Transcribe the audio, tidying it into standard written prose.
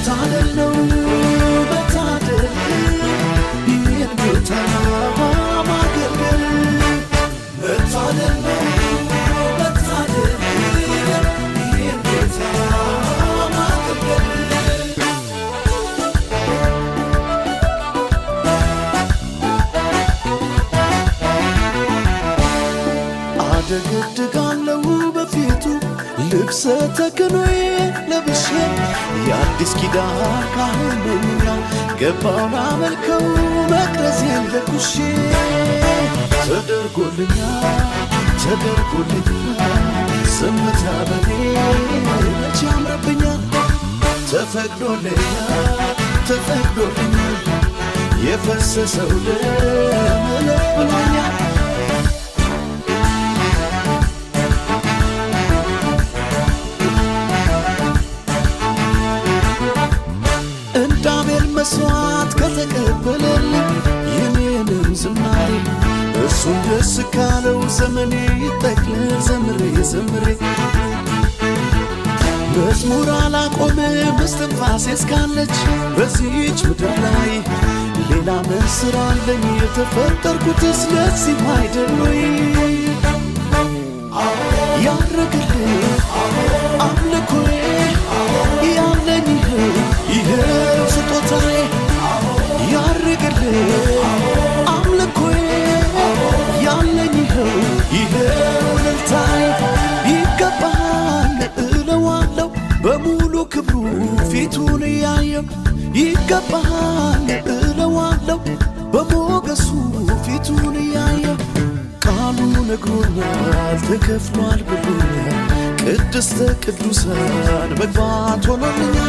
መታደል ነው መታደል ይህን ጌታ ማገልገል መታደል ነው መታደል ይህን ጌታ ማገልገል አደገድጋለሁ በፊቱ ልብሰ ተክህኖዬ ለብሼ የአዲስ ኪዳን ካህን ነኝና ገባውን አመልከው መቅረዜን ለኩሼ ተደርጎልኛል ዝምታ በኔ መቼ ያምርብኛል ተፈቅዶልኛል የፈሰሰው ደም እልፍ ብሎኛል መስዋዕት ከተቀበለልኝ የኔንም ዝማሬ እሱን ደስ ካለው ዘመኔ ይጠቅልል ዘምሬ መዝሙር አላቆምም እስትንፋሴ እስካለች በዚህች ምድር ላይ ሌላ ምን ሥራ አለኝ የተፈጠርኩትስ ለዚህ አይደል ወይ ያረግልኝ አምልኮዬ ያለኝ ይኸው ስጦታዬ ያረግልኝ አምልኮዬ ያለኝ ይኸው እልልታዬ ይገባሃል እለዋለሁ በሙሉ ክብሩ ፊቱን እያየው ይገባሃል እለዋለሁ በሞገሱ ፊቱን እያየው ቃሉ ነግሮኛል ተከፍሏል ብሎኛል ቅድስተ ቅዱሳን መግባት ሆኖልኛል